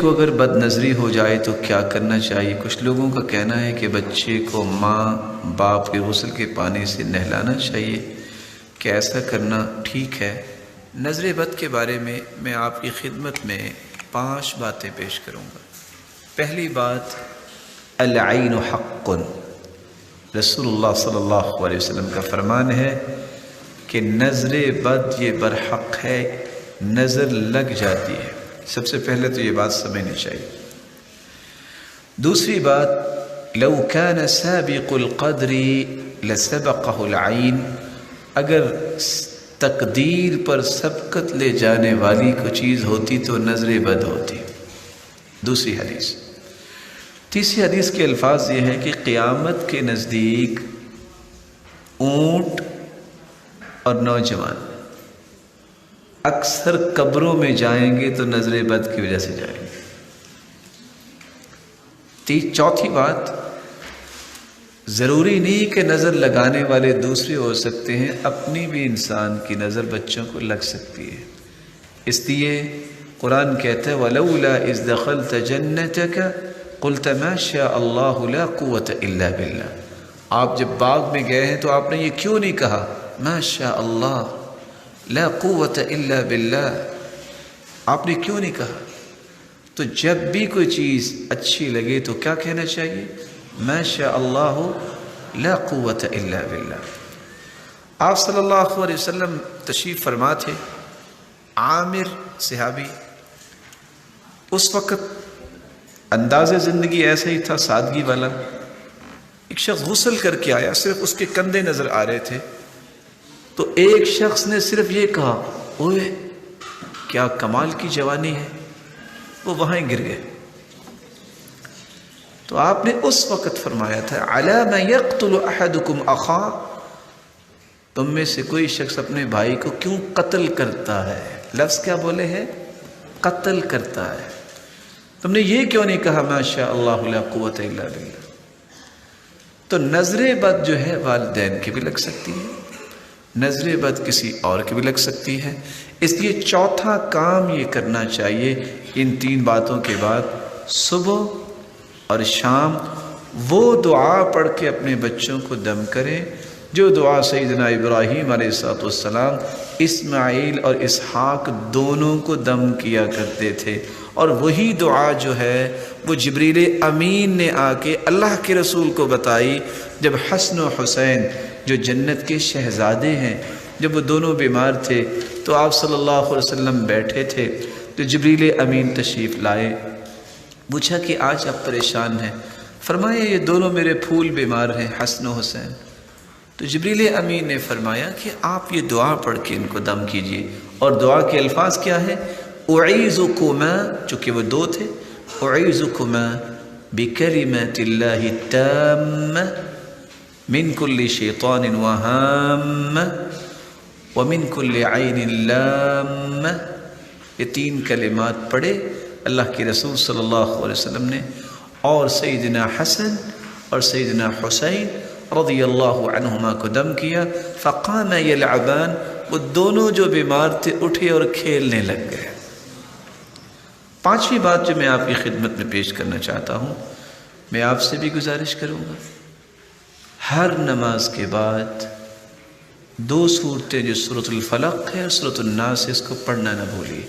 کو اگر بد نظری ہو جائے تو کیا کرنا چاہیے؟ کچھ لوگوں کا کہنا ہے کہ بچے کو ماں باپ کے غسل کے پانی سے نہلانا چاہیے، کیا ایسا کرنا ٹھیک ہے؟ نظر بد کے بارے میں میں آپ کی خدمت میں 5 باتیں پیش کروں گا۔ پہلی بات، العین حق، رسول اللہ صلی اللہ علیہ وسلم کا فرمان ہے کہ نظر بد یہ برحق ہے، نظر لگ جاتی ہے۔ سب سے پہلے تو یہ بات سمجھنی چاہیے۔ دوسری بات، لو کان سابق القدر لسبقہ العین، اگر تقدیر پر سبقت لے جانے والی کوئی چیز ہوتی تو نظر بد ہوتی۔ دوسری حدیث۔ تیسری حدیث کے الفاظ یہ ہیں کہ قیامت کے نزدیک اونٹ اور نوجوان اکثر قبروں میں جائیں گے تو نظر بد کی وجہ سے جائیں گے۔ چوتھی بات، ضروری نہیں کہ نظر لگانے والے دوسرے ہو سکتے ہیں، اپنی بھی انسان کی نظر بچوں کو لگ سکتی ہے۔ اس لیے قرآن کہتا ہے وَلَوْلَا إِذْ دَخَلْتَ جَنَّتَكَ قُلْتَ مَا شَاءَ اللَّهُ لَا قُوَّةَ إِلَّا بِاللَّهِ، آپ جب باغ میں گئے ہیں تو آپ نے یہ کیوں نہیں کہا مَا شَاءَ اللَّهُ لا قوت الا باللہ، آپ نے کیوں نہیں کہا؟ تو جب بھی کوئی چیز اچھی لگے تو کیا کہنا چاہیے؟ ما شاء اللہ لا قوت الا باللہ۔ آپ صلی اللہ علیہ وسلم تشریف فرما تھے، عامر صحابی، اس وقت انداز زندگی ایسا ہی تھا، سادگی والا۔ ایک شخص غسل کر کے آیا، صرف اس کے کندھے نظر آ رہے تھے، تو ایک شخص نے صرف یہ کہا اوئے کیا کمال کی جوانی ہے، وہ وہاں ہی گر گئے۔ تو آپ نے اس وقت فرمایا تھا علی ما یقتل احدکم اخاہ، تم میں سے کوئی شخص اپنے بھائی کو کیوں قتل کرتا ہے؟ لفظ کیا بولے ہیں؟ قتل کرتا ہے۔ تم نے یہ کیوں نہیں کہا ما شاء اللہ لا قوت الا باللہ؟ تو نظر بد جو ہے والدین کی بھی لگ سکتی ہے، نظر بد کسی اور کی بھی لگ سکتی ہے۔ اس لیے چوتھا کام یہ کرنا چاہیے، ان 3 باتوں کے بعد صبح اور شام وہ دعا پڑھ کے اپنے بچوں کو دم کریں جو دعا سیدنا ابراہیم علیہ السلام اسماعیل اور اسحاق دونوں کو دم کیا کرتے تھے، اور وہی دعا جو ہے وہ جبریل امین نے آ کے اللہ کے رسول کو بتائی جب حسن و حسین جو جنت کے شہزادے ہیں، جب وہ دونوں بیمار تھے تو آپ صلی اللہ علیہ وسلم بیٹھے تھے تو جبریل امین تشریف لائے، پوچھا کہ آج آپ پریشان ہیں؟ فرمایا یہ دونوں میرے پھول بیمار ہیں، حسن و حسین۔ تو جبریل امین نے فرمایا کہ آپ یہ دعا پڑھ کے ان کو دم کیجئے، اور دعا کے الفاظ کیا ہے؟ اعیذکما، چونکہ وہ 2 تھے، اعیذکما بکلمات اللہ التامہ من کل شیطان وہام ومن کل عین لام۔ یہ 3 کلمات پڑھے اللہ کے رسول صلی اللہ علیہ وسلم نے، اور سیدنا حسن اور سیدنا حسین رضی اللہ عنہما کو دم کیا۔ فقام یلعبان، وہ دونوں جو بیمار تھے اٹھے اور کھیلنے لگ گئے۔ 5ویں بات جو میں آپ کی خدمت میں پیش کرنا چاہتا ہوں، میں آپ سے بھی گزارش کروں گا، ہر نماز کے بعد 2 صورتیں جو سورۃ الفلق ہے اور سورۃ الناس، اس کو پڑھنا نہ بھولیے۔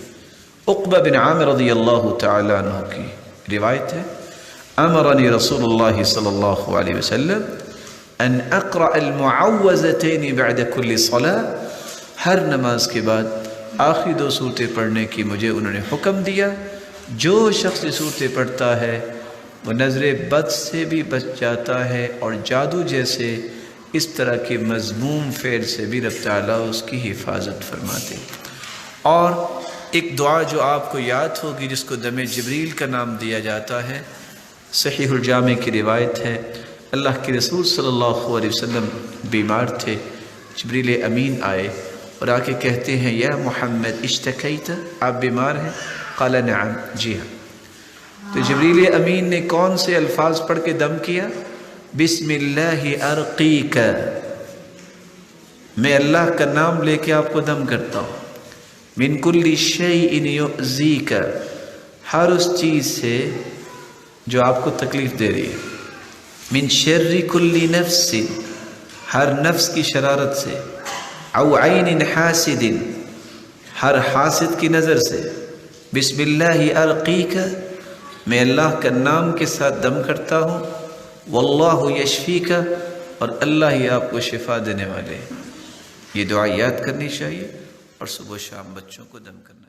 عقبہ بن عامر رضی اللہ تعالیٰ عنہ کی روایت ہے، امرنی رسول اللہ صلی اللہ علیہ وسلم ان اقرأ المعوذتین بعد کل صلاة، ہر نماز کے بعد آخری 2 صورتیں پڑھنے کی مجھے انہوں نے حکم دیا۔ جو شخص یہ صورتیں پڑھتا ہے وہ نظر بد سے بھی بچ جاتا ہے، اور جادو جیسے اس طرح کے مذموم فعل سے بھی رب تعالیٰ اس کی حفاظت فرماتے۔ اور ایک دعا جو آپ کو یاد ہوگی جس کو دم جبریل کا نام دیا جاتا ہے، صحیح الجامع کی روایت ہے، اللہ کے رسول صلی اللہ علیہ وسلم بیمار تھے، جبریل امین آئے اور آ کے کہتے ہیں یا محمد اشتکیت، آپ بیمار ہیں؟ قال نعم، جی ہاں۔ تو جبریل امین نے کون سے الفاظ پڑھ کے دم کیا؟ بسم اللہ ارقیک، میں اللہ کا نام لے کے آپ کو دم کرتا ہوں۔ من کل شیء یؤذیک، ہر اس چیز سے جو آپ کو تکلیف دے رہی ہے. من شر کل نفس، ہر نفس کی شرارت سے. او عین حاسد، ہر حاسد کی نظر سے. بسم اللہ ارقیک، میں اللہ کا نام کے ساتھ دم کرتا ہوں. واللہ یشفیک، اور اللہ ہی آپ کو شفا دینے والے. یہ دعا یاد کرنی چاہیے اور صبح و شام بچوں کو دم کرنا.